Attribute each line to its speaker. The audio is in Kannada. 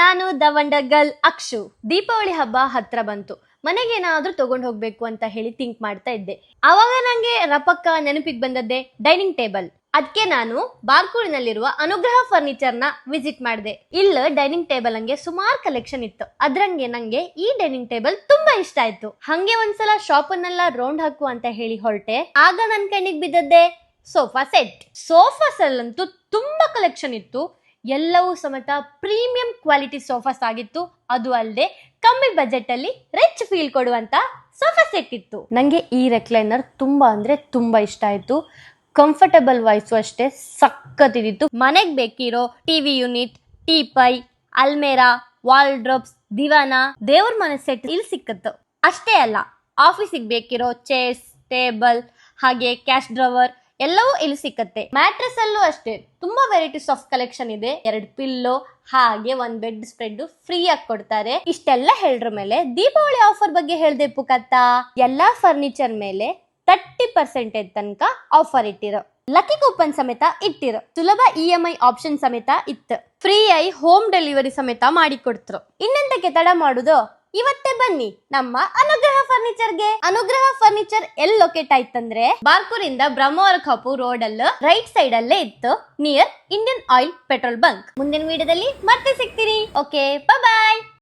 Speaker 1: ನಾನು the wonder girl Akshu. Deepavali ಹಬ್ಬ ಹತ್ರ ಬಂತು. ಮನೆಗೆ ಏನಾದ್ರೂ ತಗೊಂಡ್ ಹೋಗ್ಬೇಕು ಅಂತ ಹೇಳಿ ಥಿಂಕ್ ಮಾಡ್ತಾ ಇದ್ದೆ. ಅವಾಗ ನಂಗೆ ರಪಕ್ಕ ನೆನಪಿಗೆ ಬಂದದ್ದೇ ಡೈನಿಂಗ್ ಟೇಬಲ್. ಅದಕ್ಕೆ ನಾನು ಬಾರ್ಕೂರಿನಲ್ಲಿರುವ ಅನುಗ್ರಹ ಫರ್ನಿಚರ್ ನ ವಿಸಿಟ್ ಮಾಡಿದೆ. ಇಲ್ಲ ಡೈನಿಂಗ್ ಟೇಬಲ್ ಹಂಗೆ ಸುಮಾರು ಕಲೆಕ್ಷನ್ ಇತ್ತು. ಅದ್ರಂಗೆ ನಂಗೆ ಈ ಡೈನಿಂಗ್ ಟೇಬಲ್ ತುಂಬಾ ಇಷ್ಟ ಆಯ್ತು. ಹಂಗೆ ಒಂದ್ಸಲ ಶಾಪನ್ನೆಲ್ಲ ರೌಂಡ್ ಹಾಕು ಅಂತ ಹೇಳಿ ಹೊರಟೆ. ಆಗ ನನ್ ಕಣ್ಣಿಗೆ ಬಿದ್ದದ್ದೇ ಸೋಫಾ ಸೆಟ್. ಸೋಫಾಸ್ ಅಲ್ಲಂತೂ ತುಂಬಾ ಕಲೆಕ್ಷನ್ ಇತ್ತು. ಎಲ್ಲವೂ ಸಮೇತ ಪ್ರೀಮಿಯಂ ಕ್ವಾಲಿಟಿ ಸೋಫಾಸ್ ಆಗಿತ್ತು. ಅದು ಅಲ್ಲದೆ ಕಮ್ಮಿ ಬಜೆಟ್ ಅಲ್ಲಿ ರಿಚ್ ಫೀಲ್ ಕೊಡುವಂತ ಸೋಫಾ ಸೆಟ್ ಇತ್ತು. ನಂಗೆ ಈ ರೆಕ್ಲೈನರ್ ತುಂಬಾ ಅಂದ್ರೆ ತುಂಬಾ ಇಷ್ಟ ಆಯ್ತು. ಕಂಫರ್ಟಬಲ್ ವಾಯ್ಸು ಅಷ್ಟೇ ಸಖತ್ತಿತ್ತು. ಮನೆಗೆ ಬೇಕಿರೋ ಟಿವಿ ಯೂನಿಟ್, ಟೀಪೈ, ಅಲ್ಮೇರಾ, ವಾಲ್ಡ್ರೋಬ್ಸ್, ದಿವಾನ, ದೇವ್ರ ಮನೆ ಸೆಟ್ ಇಲ್ಲಿ ಸಿಕ್ಕತ್ತು. ಅಷ್ಟೇ ಅಲ್ಲ, ಆಫೀಸಿಗೆ ಬೇಕಿರೋ ಚೇರ್ಸ್, ಟೇಬಲ್, ಹಾಗೆ ಕ್ಯಾಶ್ ಡ್ರಾವರ್ ಎಲ್ಲವೂ ಇಲ್ಲಿ ಸಿಕ್ಕತ್ತೆ. ಮ್ಯಾಟ್ರೆಸ್ ಅಲ್ಲೂ ಅಷ್ಟೇ ತುಂಬಾ ವೆರೈಟೀಸ್ ಆಫ್ ಕಲೆಕ್ಷನ್ ಇದೆ. 2 ಪಿಲ್ಲೋ ಹಾಗೆ 1 ಬೆಡ್ ಸ್ಪ್ರೆಡ್ ಫ್ರೀ ಆಗಿ ಕೊಡ್ತಾರೆ. ಇಷ್ಟೆಲ್ಲ ಹೇಳ್ರ ಮೇಲೆ ದೀಪಾವಳಿ ಆಫರ್ ಬಗ್ಗೆ ಹೇಳ್ದೆ ಪುಕತ್ತಾ. ಎಲ್ಲಾ ಫರ್ನಿಚರ್ ಮೇಲೆ 30% ತನಕ ಆಫರ್ ಇಟ್ಟಿರೋ, ಲಕ್ಕಿ ಕೂಪನ್ ಸಮೇತ ಇಟ್ಟಿರೋ, ಸುಲಭ EMI ಆಪ್ಷನ್ ಸಮೇತ ಇತ್ತು. ಫ್ರೀ ಆಗಿ ಹೋಮ್ ಡೆಲಿವರಿ ಸಮೇತ ಮಾಡಿ ಕೊಡ್ತರು. ಇನ್ನೆಂತಕ್ಕೆ ತಡ ಮಾಡುದು, ಇವತ್ತೇ ಬನ್ನಿ ನಮ್ಮ ಅನುಗ್ರಹ ಫರ್ನಿಚರ್ಗೆ. ಅನುಗ್ರಹ ಫರ್ನಿಚರ್ ಎಲ್ಲಿ ಲೊಕೇಟ್ ಆಯ್ತಂದ್ರೆ ಬಾರ್ಕೂರಿಂದ ಬ್ರಹ್ಮವರ ಕಾಪು ರೋಡ್ ಅಲ್ಲ ರೈಟ್ ಸೈಡ್ ಅಲ್ಲೇ ಇತ್ತು, near Indian oil petrol bunk. ಮುಂದಿನ ವಿಡಿಯೋದಲ್ಲಿ ಮತ್ತೆ ಸಿಗ್ತೀನಿ. ಓಕೆ, ಬಾಯ್.